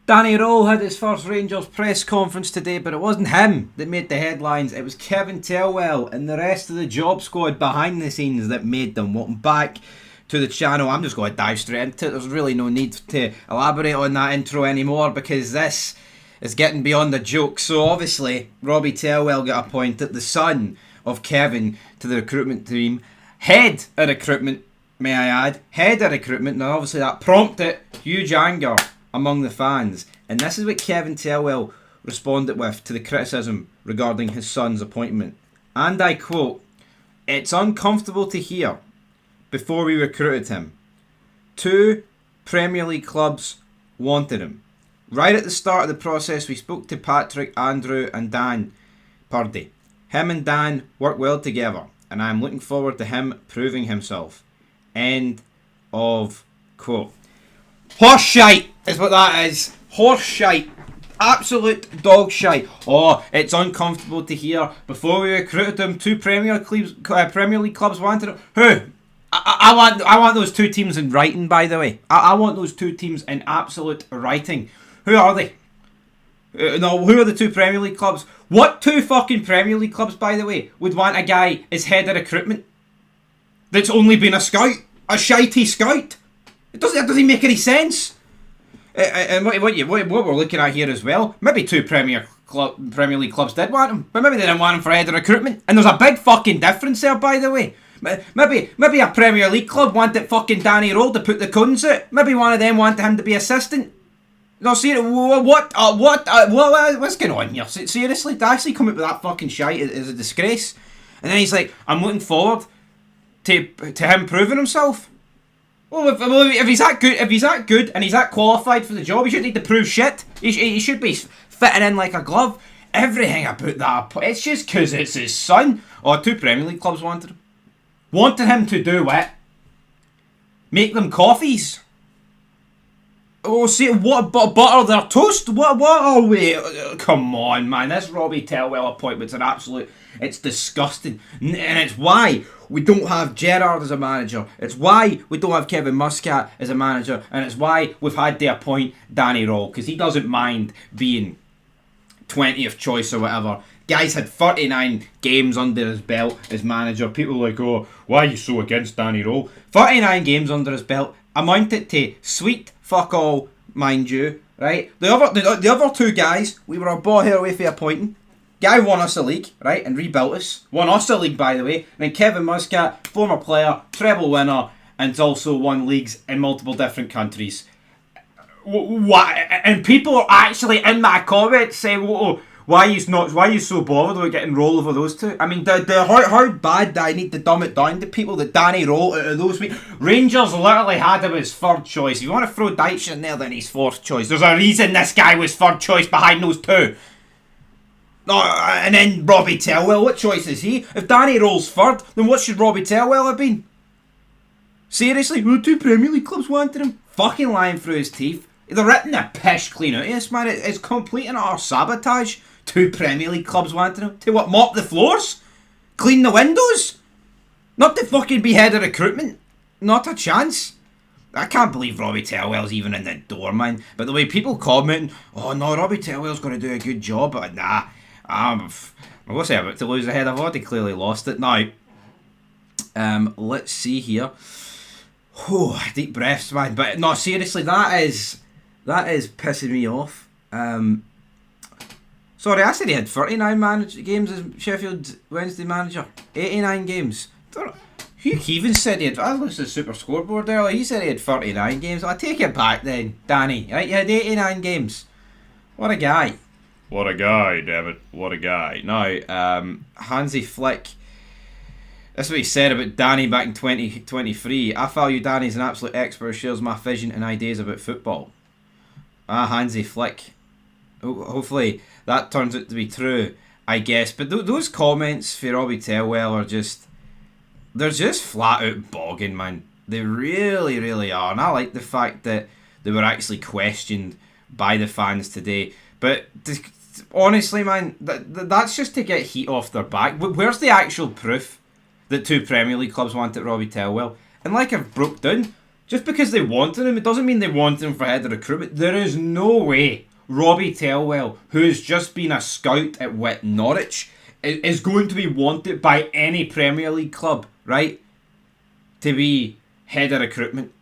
Danny Rowe had his first Rangers press conference today, but it wasn't him that made the headlines. It was Kevin Thelwell and the rest of the job squad behind the scenes that made them. Welcome back to the channel. I'm just going to dive straight into it. There's really no need to elaborate on that intro anymore because this is getting beyond the joke. So obviously, Robbie Thelwell got appointed, the son of Kevin, to the recruitment team. Head of recruitment, may I add. Head of recruitment, and obviously that prompted huge anger among the fans. And this is what Kevin Thelwell responded with to the criticism regarding his son's appointment. And I quote, "It's uncomfortable to hear. Before we recruited him, 2 Premier League clubs wanted him. Right at the start of the process, we spoke to Patrick, Andrew and Dan Purdy. Him and Dan work well together, and I'm looking forward to him proving himself." End of quote. Horse shite is what that is. Horse shite. Absolute dog shite. Oh, it's uncomfortable to hear. Before we recruited him, 2 Premier League clubs wanted him. Who? I want those 2 teams in writing, by the way. I want those 2 teams in absolute writing. Who are they? No, who are the 2 Premier League clubs? What 2 fucking Premier League clubs, by the way, would want a guy as head of recruitment that's only been a scout? A shitey scout? It doesn't make any sense. And what we're looking at here as well, maybe 2 Premier League clubs did want him, but maybe they didn't want him for head of recruitment. And there's a big fucking difference there, by the way. Maybe a Premier League club wanted fucking Danny Rowe to put the cones out. Maybe one of them wanted him to be assistant. No, seriously, what's going on here? Seriously, to actually come up with that fucking shite is a disgrace. And then he's like, "I'm looking forward to him proving himself." Well, if he's that good, and he's that qualified for the job, he shouldn't need to prove shit. He should be fitting in like a glove. Everything about that, it's just because it's his son. Oh, 2 Premier League clubs wanted him. Wanted him to do what? Make them coffees? Oh, see, what, butter their toast? What are we? Come on, man. This Robbie Thelwell appointment's an absolute... It's disgusting. And it's why we don't have Gerrard as a manager. It's why we don't have Kevin Muscat as a manager. And it's why we've had to appoint Danny Rowe. Because he doesn't mind being 20th choice or whatever. Guy's had 39 games under his belt as manager. People are like, "Oh, why are you so against Danny Rowe?" 39 games under his belt amounted to sweet fuck all, mind you, right? The other 2 guys, we were a ball hair away for appointing. Guy won us a league, right, and rebuilt us. Won us a league, by the way. And then Kevin Muscat, former player, treble winner, and also won leagues in multiple different countries. What? And people are actually in my comments saying, "Whoa, why are you so bothered about getting Rowe over those 2? I mean, how bad do I need to dumb it down to people that Danny Rowe out of those Rangers literally had him as 3rd choice. If you want to throw Dyche in there, then he's 4th choice. There's a reason this guy was 3rd choice behind those 2. No, and then Robbie Thelwell, what choice is he? If Danny Rowe's 3rd, then what should Robbie Thelwell have been? Seriously, who 2 Premier League clubs wanted him? Fucking lying through his teeth. They're ripping the pish clean out of this, man. It's complete and utter sabotage. 2 Premier League clubs wanted him. To what, mop the floors? Clean the windows? Not to fucking be head of recruitment. Not a chance. I can't believe Robbie Thelwell's even in the door, man. But the way people comment, "Oh no, Robbie Thelwell's going to do a good job," but nah. I'm going to say about to lose the head. I've already clearly lost it. Now, let's see here. Whew, deep breaths, man. But no, seriously, that is pissing me off. Sorry, I said he had 39 games as Sheffield Wednesday manager. 89 games. Hugh Keevins said he had... I looked at the Super Scoreboard earlier. He said he had 39 games. I take it back then, Danny. Right, you had 89 games. What a guy. What a guy, David. What a guy. Now, Hansi Flick... That's what he said about Danny back in 2023. "I value Danny as an absolute expert who shares my vision and ideas about football." Hansi Flick. Hopefully that turns out to be true, I guess. But those comments for Robbie Thelwell are just... They're just flat out bogging, man. They really, really are. And I like the fact that they were actually questioned by the fans today. But honestly, man, that's just to get heat off their back. Where's the actual proof that 2 Premier League clubs wanted Robbie Thelwell? And like I've broke down, Just because they wanted him, it doesn't mean they want him for head of recruitment. There is no way Robbie Tellwell, who's just been a scout at Norwich, is going to be wanted by any Premier League club, right? To be head of recruitment.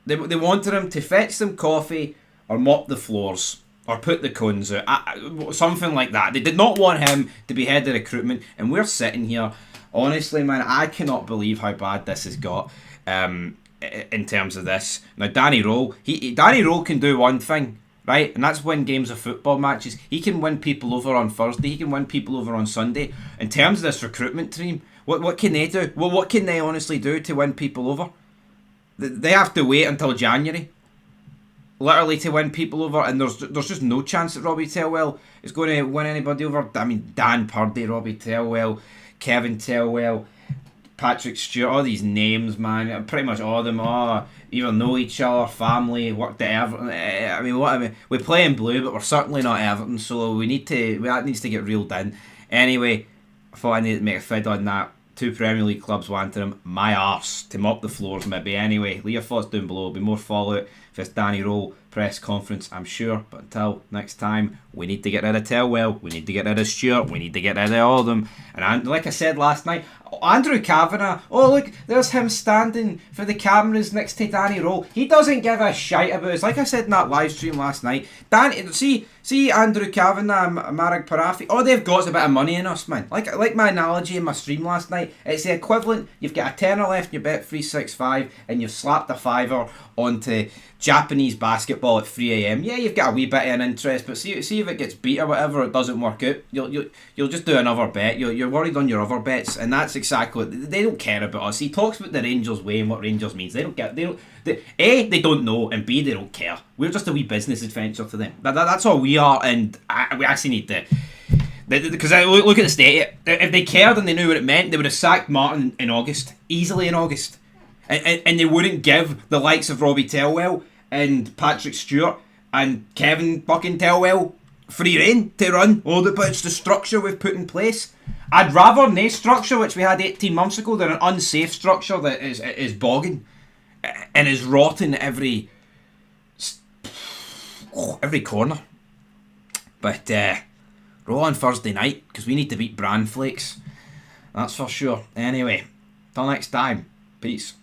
They wanted him to fetch them coffee or mop the floors or put the cones out. Something like that. They did not want him to be head of recruitment. And we're sitting here. Honestly, man, I cannot believe how bad this has got in terms of this. Now, Danny Rowe, Danny Rowe can do one thing, right? And that's win games of football matches. He can win people over on Thursday. He can win people over on Sunday. In terms of this recruitment team, what can they do? Well, what can they honestly do to win people over? They have to wait until January, literally, to win people over, and there's just no chance that Robbie Tellwell is going to win anybody over. I mean, Dan Purdy, Robbie Tellwell, Kevin Tellwell, Patrick Stewart, all these names, man, pretty much all of them either know each other, family, worked at Everton. We play in blue, but we're certainly not Everton, so that needs to get reeled in. Anyway, I thought I needed to make a fid on that. 2 Premier League clubs wanted him. My arse to mop the floors maybe. Anyway, leave your thoughts down below. There'll be more fallout for this Danny Rowe press conference, I'm sure. But until next time, we need to get rid of Tellwell. We need to get rid of Stewart. We need to get rid of all of them. And like I said last night, Andrew Kavanagh. Oh, look, there's him standing for the cameras next to Danny Rowe. He doesn't give a shite about us. Like I said in that live stream last night, see Andrew Kavanagh and Marek Parafi. All they've got is a bit of money in us, man. Like my analogy in my stream last night, it's the equivalent. You've got a tenner left in your Bet365 and you've slapped a fiver onto Japanese basketball at 3 a.m. Yeah, you've got a wee bit of an interest, but see if it gets beat or whatever, it doesn't work out. You'll just do another bet. You're worried on your other bets, and that's exactly what they don't care about us. He talks about the Rangers way and what Rangers means. They don't get. They don't know, and B, they don't care. We're just a wee business adventure to them. That's all we are, and we actually need to. Because look at the state. If they cared and they knew what it meant, they would have sacked Martin in August, easily in August. And they wouldn't give the likes of Robbie Tellwell and Patrick Stewart and Kevin fucking Tellwell free rein to run all the bunch the structure we've put in place. I'd rather no structure which we had 18 months ago than an unsafe structure that is bogging and is rotting every corner. But roll on Thursday night because we need to beat Bran Flakes. That's for sure. Anyway, till next time. Peace.